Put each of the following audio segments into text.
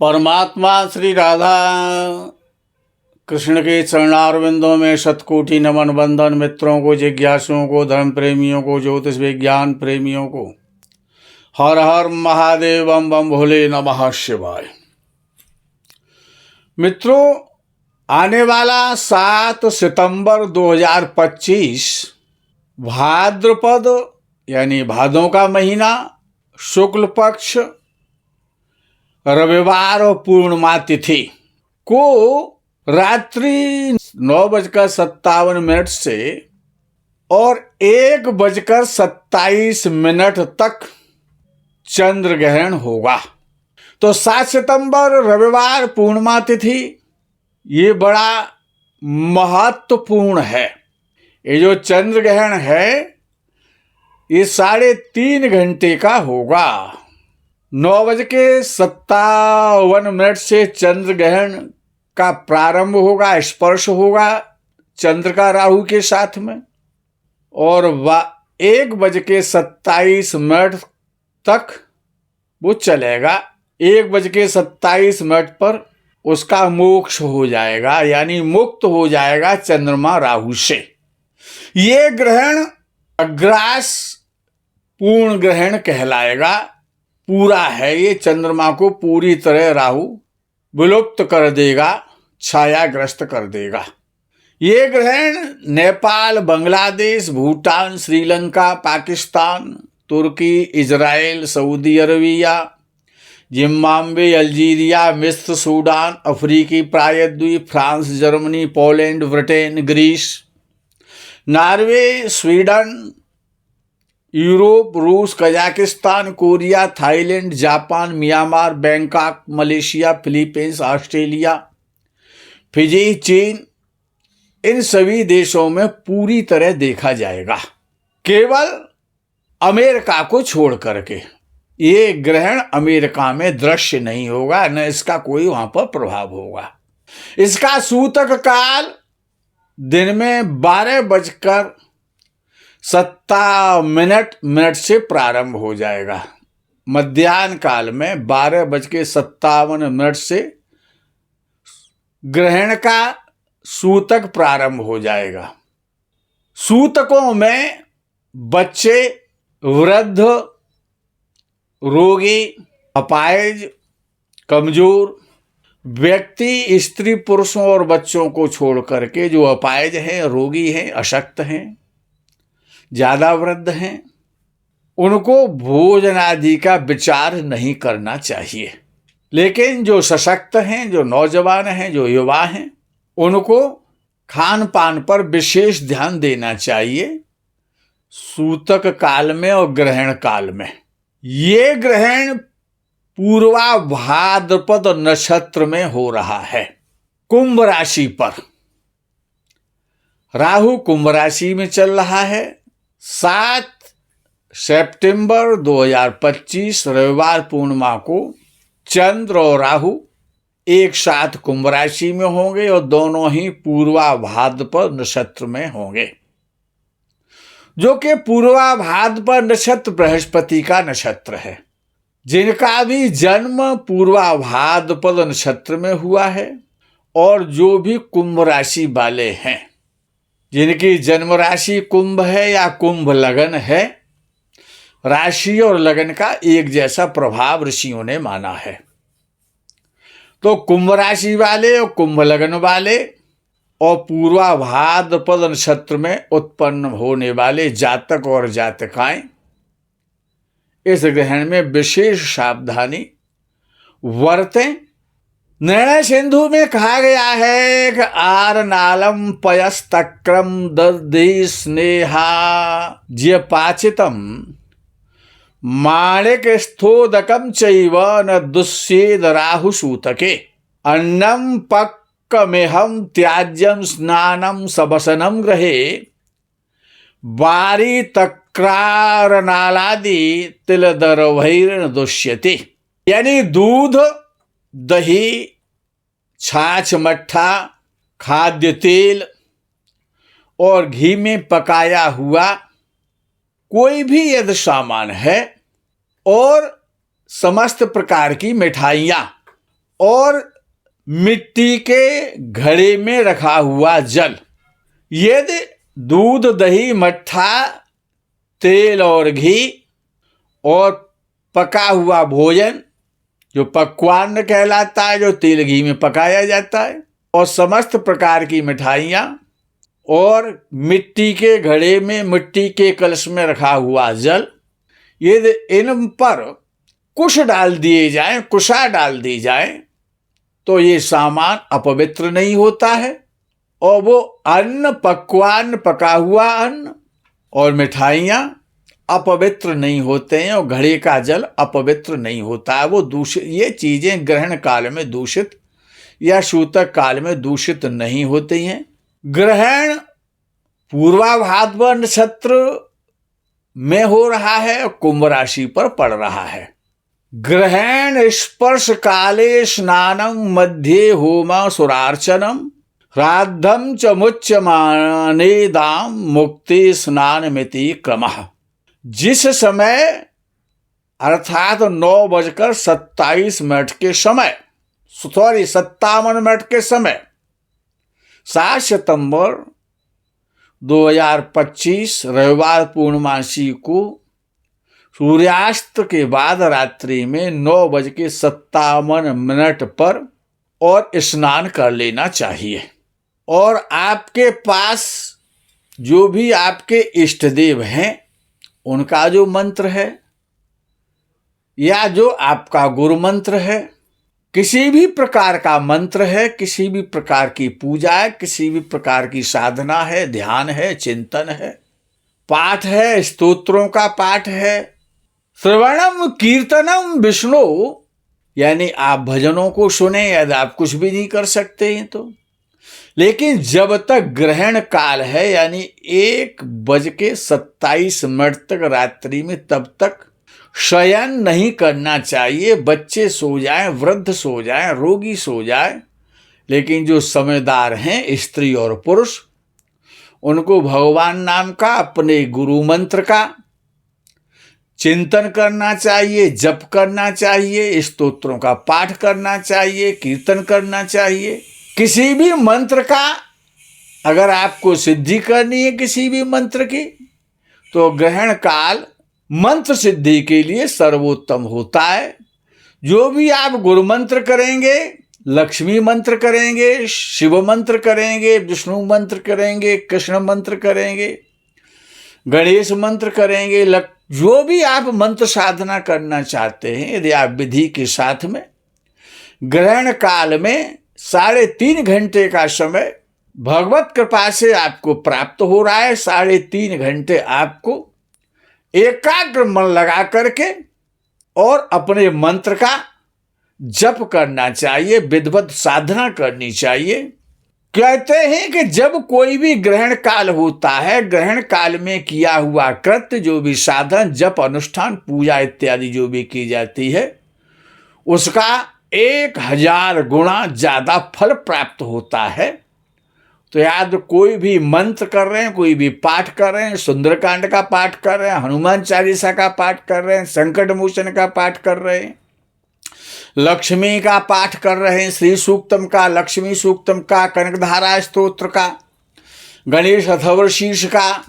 परमात्मा श्री राधा कृष्ण के चरणारविंदों में शतकोटि नमन। बंधन मित्रों को, जिज्ञासुओं को, धर्म प्रेमियों को, ज्योतिष विज्ञान प्रेमियों को हर हर महादेव, बम बम भोले नमः शिवाय। मित्रों, आने वाला 7 सितंबर 2025 भाद्रपद यानी भादों का महीना, शुक्ल पक्ष, रविवार और पूर्णिमा तिथि को रात्रि 9:57 से और 1:27 तक चंद्र ग्रहण होगा। तो 7 सितंबर रविवार पूर्णिमा तिथि ये बड़ा महत्वपूर्ण है। ये जो चंद्र ग्रहण है ये 3.5 घंटे का होगा। 9:57 से चंद्र ग्रहण का प्रारंभ होगा, स्पर्श होगा चंद्र का राहु के साथ में, और 1:27 तक वो चलेगा। 1:27 पर उसका मोक्ष हो जाएगा, यानी मुक्त हो जाएगा चंद्रमा राहु से। ये ग्रहण अग्रास पूर्ण ग्रहण कहलाएगा। पूरा है, ये चंद्रमा को पूरी तरह राहु विलुप्त कर देगा, छायाग्रस्त कर देगा। ये ग्रहण नेपाल, बांग्लादेश, भूटान, श्रीलंका, पाकिस्तान, तुर्की, Israel, Saudi Arabia, Zimbabwe, Algeria, मिस्र, सूडान, अफ्रीकी प्रायद्वीप, France, Germany, Poland, Britain, Greece, Norway, Sweden, Europe, रूस, Kazakhstan, Korea, Thailand, Japan, Myanmar, Bangkok, Malaysia, Philippines, Australia, Fiji, चीन, इन सभी देशों में पूरी तरह देखा जाएगा, केवल अमेरिका को छोड़ करके। ये ग्रहण अमेरिका में दृश्य नहीं होगा, न इसका कोई वहां पर प्रभाव होगा। इसका सूतक काल दिन में 12:57 से प्रारंभ हो जाएगा। मध्याह्न काल में 12:57 से ग्रहण का सूतक प्रारंभ हो जाएगा। सूतकों में बच्चे, वृद्ध, रोगी, अपाहिज, कमजोर व्यक्ति, स्त्री, पुरुषों और बच्चों को छोड़ करके जो अपाहिज हैं, रोगी हैं, अशक्त हैं, ज्यादा वृद्ध हैं, उनको भोजन आदि का विचार नहीं करना चाहिए। लेकिन जो सशक्त हैं, जो नौजवान हैं, जो युवा हैं, उनको खान पान पर विशेष ध्यान देना चाहिए सूतक काल में और ग्रहण काल में। ये ग्रहण पूर्वा भाद्रपद नक्षत्र में हो रहा है, कुंभ राशि पर। राहु कुंभ राशि में चल रहा है। 7 सितंबर 2025 रविवार पूर्णिमा को चंद्र और राहु एक साथ कुंभ राशि में होंगे और दोनों ही पूर्वा भाद्रपद नक्षत्र में होंगे, जो कि पूर्वा भाद्रपद नक्षत्र बृहस्पति का नक्षत्र है। जिनका भी जन्म पूर्वा भाद्रपद नक्षत्र में हुआ है और जो भी कुंभ राशि वाले हैं, जिनकी जन्म राशि कुंभ है या कुंभ लगन है, राशि और लगन का एक जैसा प्रभाव ऋषियों ने माना है। तो कुंभ राशि वाले और कुंभ लगन वाले और पूर्वा भाद्रपद नक्षत्र में उत्पन्न होने वाले जातक और जातकाएं इस ग्रहण में विशेष सावधानी बरतें। निर्णय सिंधु में कहा गया है कि आर नालम पयस्तक्रम दधि स्नेहा ज्यपाचितम माणिक स्थोदकम चैव न दुस्सेद राहु सूतके अन्नम पक्कमेहम त्याज्यम स्नानम सबसनम ग्रहे बारी तक्रार नालादि तिलदरवैर्न दुष्यते। यानी दूध, दही, छाछ, मट्ठा, खाद्य तेल और घी में पकाया हुआ कोई भी यदि सामान है और समस्त प्रकार की मिठाइयाँ और मिट्टी के घड़े में रखा हुआ जल। यदि दूध, दही, मट्ठा, तेल और घी और पका हुआ भोजन जो पक्वान्न कहलाता है, जो तेल घी में पकाया जाता है, और समस्त प्रकार की मिठाइयाँ और मिट्टी के घड़े में, मिट्टी के कलश में रखा हुआ जल, यदि इन पर कुश डाल दिए जाएं, कुशा डाल दी जाए, तो ये सामान अपवित्र नहीं होता है। और वो अन्न, पक्वान्न, पका हुआ अन्न और मिठाइयाँ अपवित्र नहीं होते हैं, और घड़े का जल अपवित्र नहीं होता है। वो दूषित, ये चीजें ग्रहण काल में दूषित या सूतक काल में दूषित नहीं होती हैं। ग्रहण पूर्वा भाद्र नक्षत्र में हो रहा है और कुंभ राशि पर पड़ रहा है। ग्रहण स्पर्श काले स्नानम मध्ये होम सुरार्चनम श्राद्धम च मुच्यमानेदाम मुक्ति स्नान मिति क्रमः। जिस समय अर्थात 9:27 के समय, 57 के समय 7 सितंबर 2025 रविवार पूर्णमासी को सूर्यास्त के बाद रात्रि में 9:57 पर और स्नान कर लेना चाहिए। और आपके पास जो भी आपके इष्ट देव हैं उनका जो मंत्र है या जो आपका गुरु मंत्र है, किसी भी प्रकार का मंत्र है, किसी भी प्रकार की पूजा है, किसी भी प्रकार की साधना है, ध्यान है, चिंतन है, पाठ है, स्तोत्रों का पाठ है, श्रवणम कीर्तनम विष्णु, यानी आप भजनों को सुने, यदि आप कुछ भी नहीं कर सकते हैं तो। लेकिन जब तक ग्रहण काल है यानी 1:27 तक रात्रि में, तब तक शयन नहीं करना चाहिए। बच्चे सो जाएं, वृद्ध सो जाएं, रोगी सो जाएं, लेकिन जो समझदार हैं स्त्री और पुरुष, उनको भगवान नाम का, अपने गुरु मंत्र का चिंतन करना चाहिए, जप करना चाहिए, स्तोत्रों का पाठ करना चाहिए, कीर्तन करना चाहिए। किसी भी मंत्र का अगर आपको सिद्धि करनी है किसी भी मंत्र की, तो ग्रहण काल मंत्र सिद्धि के लिए सर्वोत्तम होता है। जो भी आप गुरु मंत्र करेंगे, लक्ष्मी मंत्र करेंगे, शिव मंत्र करेंगे, विष्णु मंत्र करेंगे, कृष्ण मंत्र करेंगे, गणेश मंत्र करेंगे, जो भी आप मंत्र साधना करना चाहते हैं, यदि आप विधि के साथ में, ग्रहण काल में 3.5 घंटे का समय भगवत कृपा से आपको प्राप्त हो रहा है। 3.5 घंटे आपको एकाग्र मन लगा करके और अपने मंत्र का जप करना चाहिए, विधिवत साधना करनी चाहिए। कहते हैं कि जब कोई भी ग्रहण काल होता है, ग्रहण काल में किया हुआ कृत्य, जो भी साधन, जप, अनुष्ठान, पूजा इत्यादि जो भी की जाती है, उसका 1000 गुना ज्यादा फल प्राप्त होता है। तो याद, कोई भी मंत्र कर रहे हैं, कोई भी पाठ कर रहे हैं, सुंदरकांड का पाठ कर रहे हैं, हनुमान चालीसा का पाठ कर रहे हैं, संकट मोचन का पाठ कर रहे हैं, लक्ष्मी का पाठ कर रहे हैं, श्री सूक्तम का, लक्ष्मी सूक्तम का, कनकधारा स्तोत्र का, गणेश अथर्व शीर्ष का,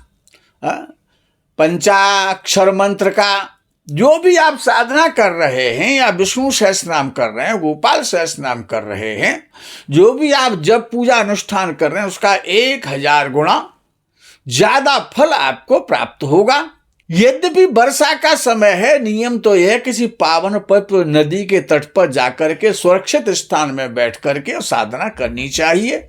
पंचाक्षर मंत्र का, जो भी आप साधना कर रहे हैं, या विष्णु सहस्रनाम कर रहे हैं, गोपाल सहस्रनाम कर रहे हैं, जो भी आप जब पूजा अनुष्ठान कर रहे हैं, उसका 1000 गुना ज्यादा फल आपको प्राप्त होगा। यद्यपि वर्षा का समय है, नियम तो यह किसी पावन पवित्र नदी के तट पर जाकर के सुरक्षित स्थान में बैठ करके साधना करनी चाहिए।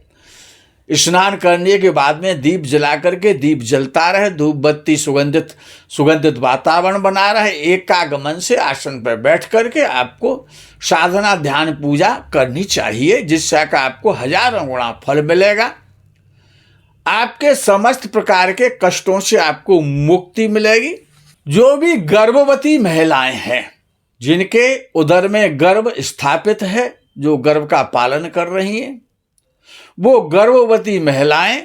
स्नान करने के बाद में दीप जला करके, दीप जलता रहे, धूप बत्ती सुगंधित वातावरण बना रहे, एकाग्र मन से आसन पर बैठ करके आपको साधना, ध्यान, पूजा करनी चाहिए, जिससे का आपको 1000 गुना फल मिलेगा। आपके समस्त प्रकार के कष्टों से आपको मुक्ति मिलेगी। जो भी गर्भवती महिलाएं हैं, जिनके उदर में गर्भ स्थापित है, जो गर्भ का पालन कर रही हैं, वो गर्भवती महिलाएं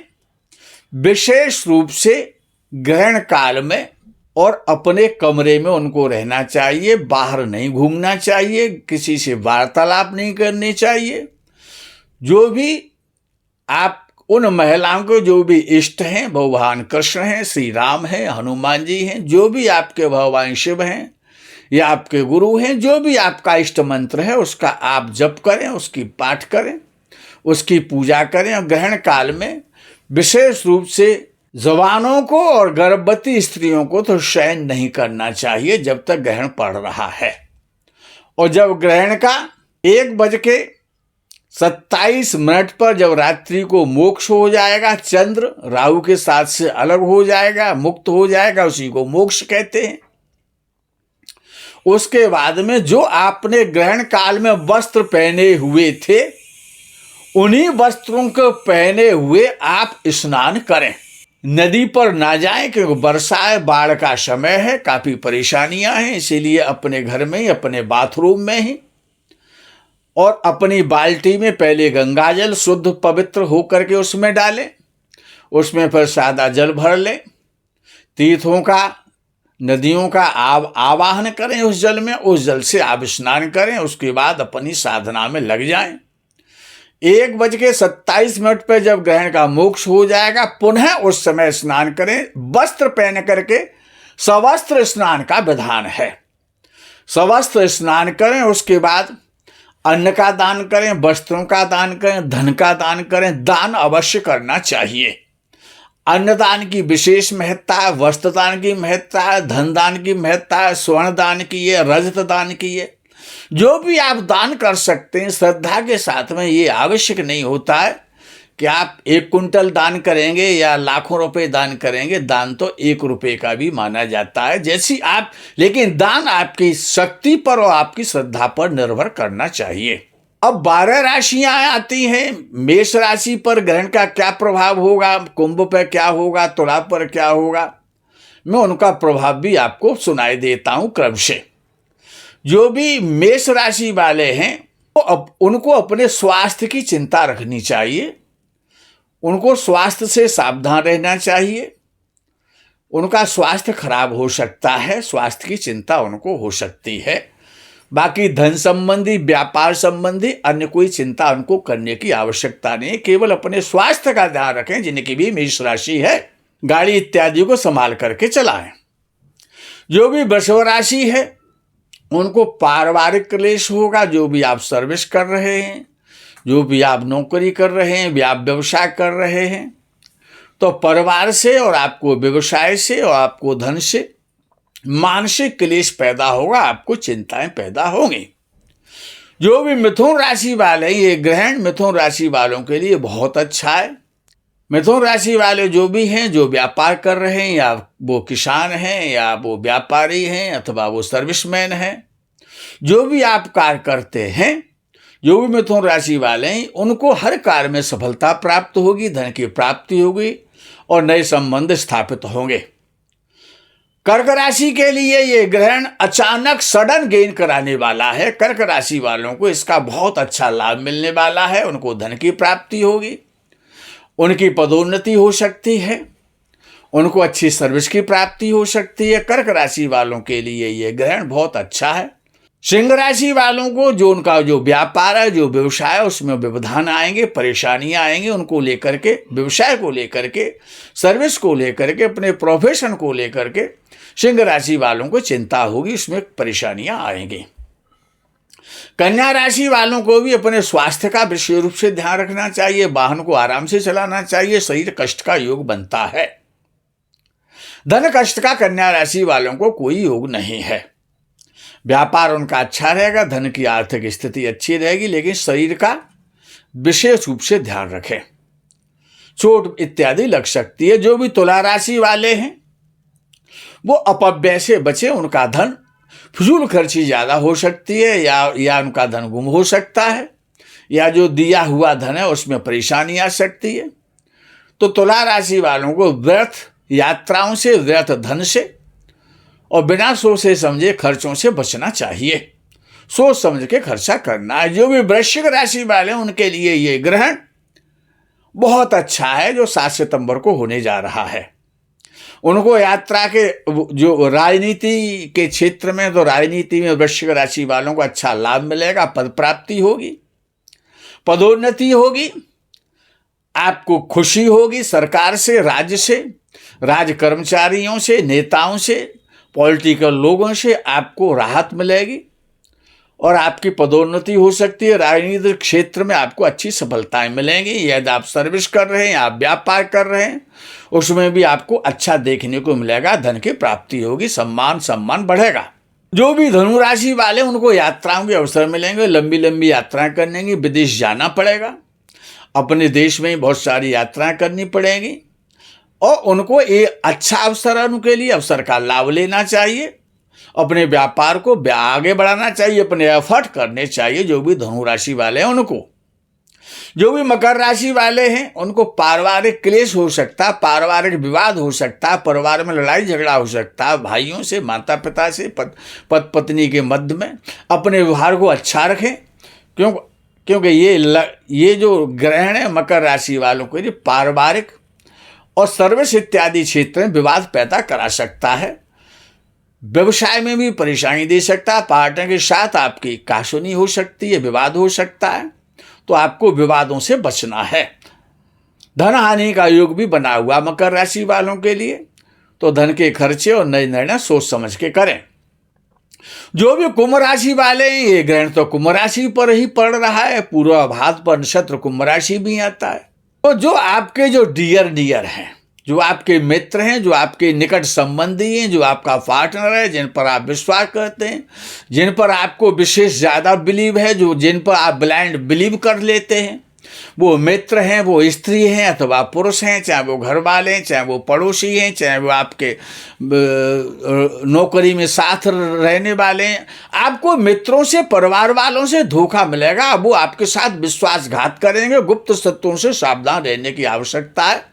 विशेष रूप से ग्रहण काल में और अपने कमरे में उनको रहना चाहिए, बाहर नहीं घूमना चाहिए, किसी से वार्तालाप नहीं करनी चाहिए। जो भी आप उन महिलाओं को जो भी इष्ट हैं, भगवान कृष्ण हैं, श्री राम हैं, हनुमान जी हैं, जो भी आपके भगवान शिव हैं या आपके गुरु हैं, जो भी आपका इष्ट मंत्र है उसका आप जप करें, उसकी पाठ करें, उसकी पूजा करें। और ग्रहण काल में विशेष रूप से जवानों को और गर्भवती स्त्रियों को तो शयन नहीं करना चाहिए जब तक ग्रहण पड़ रहा है। और जब ग्रहण का 1:27 पर जब रात्रि को मोक्ष हो जाएगा, चंद्र राहु के साथ से अलग हो जाएगा, मुक्त हो जाएगा, उसी को मोक्ष कहते हैं। उसके बाद में जो आपने ग्रहण काल में वस्त्र पहने हुए थे, उन्हीं वस्त्रों को पहने हुए आप स्नान करें। नदी पर ना जाएं क्योंकि वर्षा है, बाढ़ का समय है, काफी परेशानियां हैं। इसीलिए अपने घर में ही, अपने बाथरूम में ही और अपनी बाल्टी में पहले गंगाजल शुद्ध पवित्र होकर के उसमें डालें, उसमें फिर सादा जल भर लें, तीर्थों का, नदियों का आवाहन करें उस जल में, उस जल से आप स्नान करें। उसके बाद अपनी साधना में लग जाएं। 1:27 पर जब ग्रहण का मोक्ष हो जाएगा, पुनः उस समय स्नान करें। वस्त्र पहन करके सवस्त्र स्नान का विधान है। सवस्त्र स्नान करें, उसके बाद अन्न का दान करें, वस्त्रों का दान करें, धन का दान करें। दान अवश्य करना चाहिए। अन्नदान की विशेष महत्ता है, वस्त्र दान की महत्ता है, धन दान की महत्ता है, स्वर्ण दान की है, रजत दान की है। जो भी आप दान कर सकते हैं श्रद्धा के साथ में, ये आवश्यक नहीं होता है कि आप 1 कुंटल दान करेंगे या लाखों रुपए दान करेंगे। दान तो 1 रुपए का भी माना जाता है, जैसी आप, लेकिन दान आपकी शक्ति पर और आपकी श्रद्धा पर निर्भर करना चाहिए। अब 12 राशियां आती हैं। मेष राशि पर ग्रहण का क्या प्रभाव होगा, कुंभ पर क्या होगा, तुला पर क्या होगा, मैं उनका प्रभाव भी आपको सुनाई देता हूं क्रम से। जो भी मेष राशि वाले हैं उनको अपने स्वास्थ्य की चिंता रखनी चाहिए। उनको स्वास्थ्य से सावधान रहना चाहिए। उनका स्वास्थ्य खराब हो सकता है, स्वास्थ्य की चिंता उनको हो सकती है। बाकी धन संबंधी, व्यापार संबंधी अन्य कोई चिंता उनको करने की आवश्यकता नहीं है। केवल अपने स्वास्थ्य का ध्यान रखें। जिनकी भी मेष राशि है, गाड़ी इत्यादि को संभाल करके चलाएं। जो भी वृषभ राशि है उनको पारिवारिक क्लेश होगा। जो भी आप सर्विस कर रहे हैं, जो भी आप नौकरी कर रहे हैं, आप व्यवसाय कर रहे हैं, तो परिवार से और आपको व्यवसाय से और आपको धन से मानसिक क्लेश पैदा होगा, आपको चिंताएं पैदा होंगी। जो भी मिथुन राशि वाले, ये ग्रहण मिथुन राशि वालों के लिए बहुत अच्छा है। मिथुन राशि वाले जो भी हैं, जो व्यापार कर रहे हैं, या वो किसान हैं, या वो व्यापारी हैं, अथवा वो सर्विसमैन हैं, जो भी आप कार्य करते हैं, जो भी मिथुन राशि वाले हैं, उनको हर कार्य में सफलता प्राप्त होगी, धन की प्राप्ति होगी और नए संबंध स्थापित होंगे। कर्क राशि के लिए ये ग्रहण अचानक सडन गेन कराने वाला है। कर्क राशि वालों को इसका बहुत अच्छा लाभ मिलने वाला है। उनको धन की प्राप्ति होगी, उनकी पदोन्नति हो सकती है, उनको अच्छी सर्विस की प्राप्ति हो सकती है। कर्क राशि वालों के लिए ये ग्रहण बहुत अच्छा है। सिंह राशि वालों को जो उनका जो व्यापार है, जो व्यवसाय है, उसमें व्यवधान आएंगे, परेशानियां आएंगी। उनको लेकर के, व्यवसाय को लेकर के, सर्विस को लेकर के, अपने प्रोफेशन को लेकर के सिंह राशि वालों को चिंता होगी, उसमें परेशानियां आएंगी। कन्या राशि वालों को भी अपने स्वास्थ्य का विशेष रूप से ध्यान रखना चाहिए। वाहन को आराम से चलाना चाहिए। शरीर कष्ट का योग बनता है। धन कष्ट का कन्या राशि वालों को कोई योग नहीं है। व्यापार उनका अच्छा रहेगा, धन की आर्थिक स्थिति अच्छी रहेगी, लेकिन शरीर का विशेष रूप से ध्यान रखें, चोट इत्यादि लग सकती है। जो भी तुला राशि वाले हैं वो अपव्यय से बचे। उनका धन फिजूल खर्ची ज़्यादा हो सकती है, या उनका धन गुम हो सकता है, या जो दिया हुआ धन है उसमें परेशानी आ सकती है। तो तुला राशि वालों को व्यर्थ यात्राओं से, व्यर्थ धन से और बिना सोचे समझे खर्चों से बचना चाहिए। सोच समझ के खर्चा करना है। जो भी वृश्चिक राशि वाले उनके लिए ये ग्रहण बहुत अच्छा है, जो 7 सितंबर को होने जा रहा है। उनको यात्रा के जो राजनीति के क्षेत्र में, तो राजनीति में वृश्चिक राशि वालों को अच्छा लाभ मिलेगा, पद प्राप्ति होगी, पदोन्नति होगी, आपको खुशी होगी सरकार से, राज्य से, राज कर्मचारियों से, नेताओं से, पॉलिटिकल लोगों से आपको राहत मिलेगी और आपकी पदोन्नति हो सकती है। राजनीतिक क्षेत्र में आपको अच्छी सफलताएं मिलेंगी। यदि आप सर्विस कर रहे हैं, आप व्यापार कर रहे हैं, उसमें भी आपको अच्छा देखने को मिलेगा, धन की प्राप्ति होगी, सम्मान बढ़ेगा। जो भी धनु राशि वाले उनको यात्राओं के अवसर मिलेंगे, लंबी लंबी यात्राएं करने की, विदेश जाना पड़ेगा, अपने देश में बहुत सारी यात्राएं करनी पड़ेंगी और उनको ये अच्छा अवसर है, उनके लिए अवसर का लाभ लेना चाहिए, अपने व्यापार को आगे बढ़ाना चाहिए, अपने एफर्ट करने चाहिए। जो भी धनु राशि वाले हैं उनको, जो भी मकर राशि वाले हैं उनको पारिवारिक क्लेश हो सकता है, पारिवारिक विवाद हो सकता है, परिवार में लड़ाई झगड़ा हो सकता है, भाइयों से, माता पिता से, पति पत्नी के मध्य में। अपने व्यवहार को अच्छा रखें, क्योंकि ये जो ग्रहण है मकर राशि वालों के लिए पारिवारिक और सर्विस इत्यादि क्षेत्र में विवाद पैदा करा सकता है। व्यवसाय में भी परेशानी दे सकता है, पार्टनर के साथ आपकी कहासुनी हो सकती है, विवाद हो सकता है, तो आपको विवादों से बचना है। धन हानि का योग भी बना हुआ मकर राशि वालों के लिए, तो धन के खर्चे और नए निर्णय सोच समझ के करें। जो भी कुंभ राशि वाले हैं, ये ग्रहण तो कुंभ राशि पर ही पड़ रहा है, पूर्वाभाद्र पर नक्षत्र कुंभ राशि भी आता है। तो जो आपके जो डियर हैं, जो आपके मित्र हैं, जो आपके निकट संबंधी हैं, जो आपका पार्टनर है, जिन पर आप विश्वास करते हैं, जिन पर आपको विशेष ज़्यादा बिलीव है, जिन पर आप ब्लाइंड बिलीव कर लेते हैं, वो मित्र हैं, वो स्त्री हैं अथवा पुरुष हैं, चाहे वो घर वाले हैं, चाहे वो पड़ोसी हैं, चाहे वो आपके नौकरी में साथ रहने वाले हैं, आपको मित्रों से, परिवार वालों से धोखा मिलेगा। वो आपके साथ विश्वासघात करेंगे। गुप्त शत्रुओं से सावधान रहने की आवश्यकता है।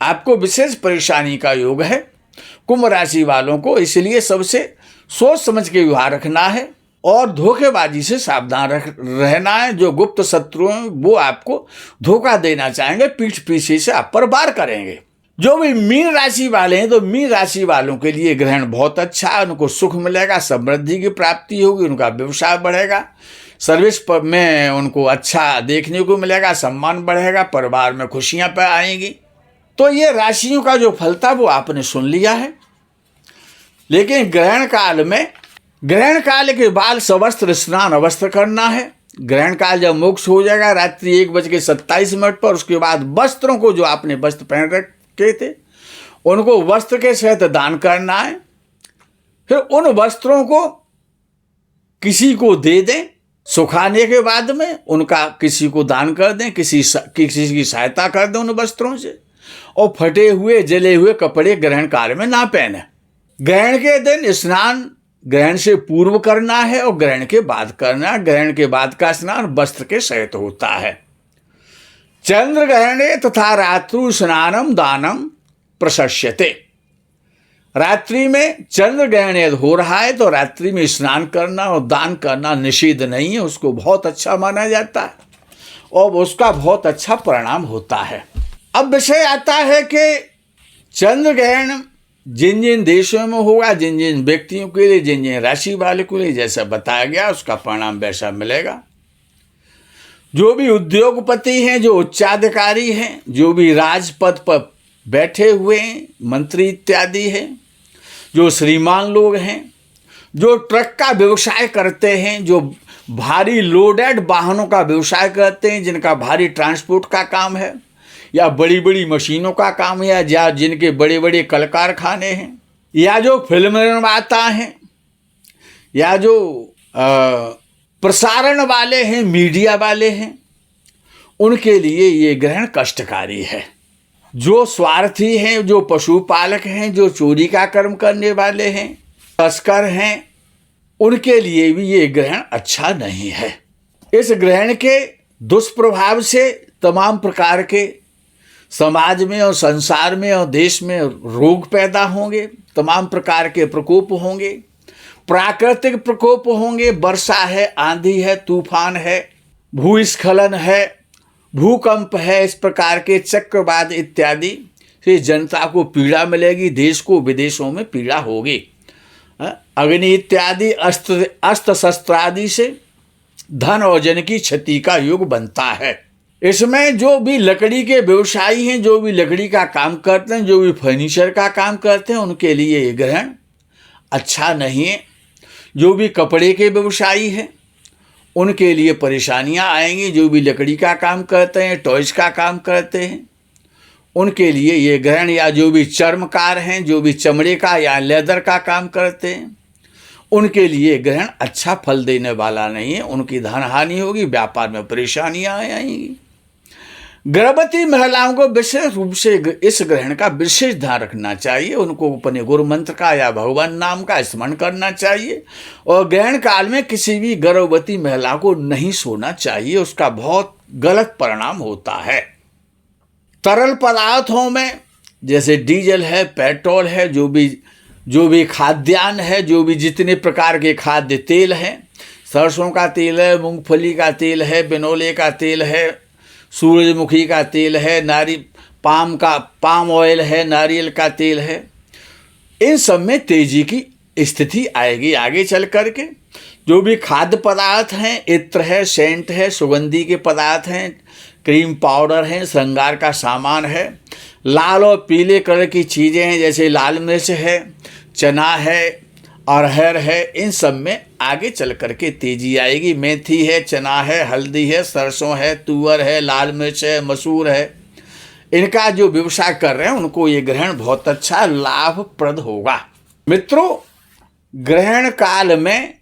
आपको विशेष परेशानी का योग है कुंभ राशि वालों को, इसलिए सबसे सोच समझ के व्यवहार रखना है और धोखेबाजी से सावधान रहना है। जो गुप्त शत्रु हैं वो आपको धोखा देना चाहेंगे, पीठ पीछे से आप पर वार करेंगे। जो भी मीन राशि वाले हैं, तो मीन राशि वालों के लिए ग्रहण बहुत अच्छा है। उनको सुख मिलेगा, समृद्धि की प्राप्ति होगी, उनका व्यवसाय बढ़ेगा, सर्विस में उनको अच्छा देखने को मिलेगा, सम्मान बढ़ेगा, परिवार में खुशियां पे आएंगी। तो ये राशियों का जो फल था वो आपने सुन लिया है। लेकिन ग्रहण काल के बाद सवस्त्र स्नान अवश्य करना है। ग्रहण काल जब मोक्ष हो जाएगा रात्रि 1:27 पर, उसके बाद वस्त्रों को, जो आपने वस्त्र पहन रखे थे, उनको वस्त्र के सहित दान करना है। फिर उन वस्त्रों को किसी को दे दें, सुखाने के बाद में उनका किसी को दान कर दें, किसी की सहायता कर दें उन वस्त्रों से। और फटे हुए जले हुए कपड़े ग्रहण काल में ना पहने। ग्रहण के दिन स्नान ग्रहण से पूर्व करना है और ग्रहण के बाद करना। ग्रहण के बाद का स्नान वस्त्र के सहित होता है। चंद्र ग्रहणे तथा रात्रु स्नानम दानम प्रशस्यते। रात्रि में चंद्र ग्रहण यदि हो रहा है तो रात्रि में स्नान करना और दान करना निषिद्ध नहीं है, उसको बहुत अच्छा माना जाता है और उसका बहुत अच्छा परिणाम होता है। अब विषय आता है कि चंद्र ग्रहण जिन जिन देशों में होगा, जिन जिन व्यक्तियों के लिए, जिन जिन राशि वाले के लिए जैसा बताया गया, उसका परिणाम वैसा मिलेगा। जो भी उद्योगपति हैं, जो उच्चाधिकारी हैं, जो भी राजपद पर बैठे हुए हैं, मंत्री इत्यादि हैं, जो श्रीमान लोग हैं, जो ट्रक का व्यवसाय करते हैं, जो भारी लोडेड वाहनों का व्यवसाय करते हैं, जिनका भारी ट्रांसपोर्ट का काम है, या बड़ी बड़ी मशीनों का काम है, या जिनके बड़े बड़े कल कारखाने हैं, या जो फिल्म निर्माता हैं, या जो प्रसारण वाले हैं, मीडिया वाले हैं, उनके लिए ये ग्रहण कष्टकारी है। जो स्वार्थी हैं, जो पशुपालक हैं, जो चोरी का कर्म करने वाले हैं, तस्कर हैं, उनके लिए भी ये ग्रहण अच्छा नहीं है। इस ग्रहण के दुष्प्रभाव से तमाम प्रकार के समाज में और संसार में और देश में रोग पैदा होंगे, तमाम प्रकार के प्रकोप होंगे, प्राकृतिक प्रकोप होंगे। वर्षा है, आंधी है, तूफान है, भूस्खलन है, भूकंप है, इस प्रकार के चक्रवात इत्यादि से जनता को पीड़ा मिलेगी, देश को विदेशों में पीड़ा होगी। अग्नि इत्यादि अस्त्र शस्त्रादि से धन और जन की क्षति का युग बनता है। इसमें जो भी लकड़ी के व्यवसायी हैं, जो भी लकड़ी का काम करते हैं, जो भी फर्नीचर का काम करते हैं, उनके लिए ये ग्रहण अच्छा नहीं है। जो भी कपड़े के व्यवसायी हैं उनके लिए परेशानियां आएंगी। जो भी लकड़ी का काम करते हैं, टॉयज का काम करते हैं, उनके लिए ये ग्रहण, या जो भी चर्मकार हैं, जो भी चमड़े का या लेदर का काम करते हैं, उनके लिए ग्रहण अच्छा फल देने वाला नहीं है। उनकी धन हानि होगी, व्यापार में परेशानियां आएंगी। गर्भवती महिलाओं को विशेष रूप से इस ग्रहण का विशेष ध्यान रखना चाहिए। उनको अपने गुरु मंत्र का या भगवान नाम का स्मरण करना चाहिए। और ग्रहण काल में किसी भी गर्भवती महिला को नहीं सोना चाहिए, उसका बहुत गलत परिणाम होता है। तरल पदार्थों में जैसे डीजल है, पेट्रोल है, जो भी खाद्यान्न है, जो भी जितने प्रकार के खाद्य तेल हैं, सरसों का तेल है, मूंगफली का तेल है, बिनोले का तेल है, सूरजमुखी का तेल है, पाम ऑयल है, नारियल का तेल है, इन सब में तेजी की स्थिति आएगी आगे चल करके। जो भी खाद्य पदार्थ हैं, इत्र है, सेंट है, सुगंधी के पदार्थ हैं, क्रीम पाउडर है, श्रृंगार का सामान है, लाल और पीले कलर की चीज़ें हैं, जैसे लाल मिर्च है, चना है, अरहर है, इन सब में आगे चल करके तेजी आएगी। मेथी है, चना है, हल्दी है, सरसों है, तुअर है, लाल मिर्च है, मसूर है, इनका जो व्यवसाय कर रहे हैं उनको ये ग्रहण बहुत अच्छा लाभप्रद होगा। मित्रों, ग्रहण काल में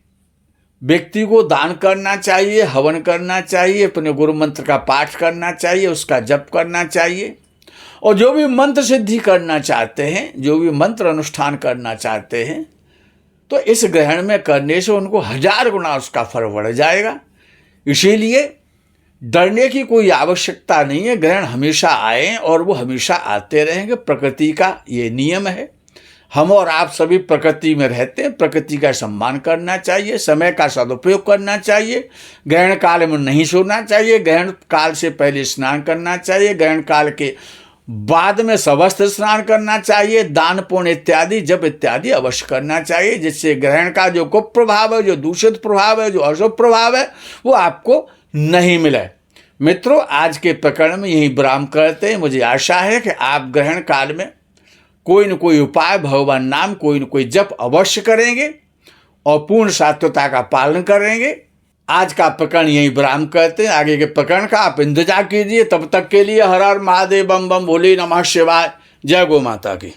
व्यक्ति को दान करना चाहिए, हवन करना चाहिए, अपने गुरु मंत्र का पाठ करना चाहिए, उसका जप करना चाहिए। और जो भी मंत्र सिद्धि करना चाहते हैं, जो भी मंत्र अनुष्ठान करना चाहते हैं, तो इस ग्रहण में करने से उनको 1000 गुना उसका फल बढ़ जाएगा। इसीलिए डरने की कोई आवश्यकता नहीं है। ग्रहण हमेशा आए और वो हमेशा आते रहेंगे, प्रकृति का ये नियम है। हम और आप सभी प्रकृति में रहते हैं, प्रकृति का सम्मान करना चाहिए, समय का सदुपयोग करना चाहिए। ग्रहण काल में नहीं सोना चाहिए, ग्रहण काल से पहले स्नान करना चाहिए, ग्रहण काल के बाद में सवस्त्र स्नान करना चाहिए, दान पुण्य इत्यादि जप इत्यादि अवश्य करना चाहिए, जिससे ग्रहण का जो कुप्रभाव है, जो दूषित प्रभाव है, जो अशुभ प्रभाव है, वो आपको नहीं मिले। मित्रों, आज के प्रकरण में यही विराम करते हैं। मुझे आशा है कि आप ग्रहण काल में कोई न कोई उपाय, भगवान नाम, कोई न कोई जप अवश्य करेंगे और पूर्ण सात्वता का पालन करेंगे। आज का प्रकरण यही विराम करते हैं। आगे के प्रकरण का आप इंतजार कीजिए। तब तक के लिए हर हर महादेव, बम बम भोले नमः शिवाय। जय गौ माता की।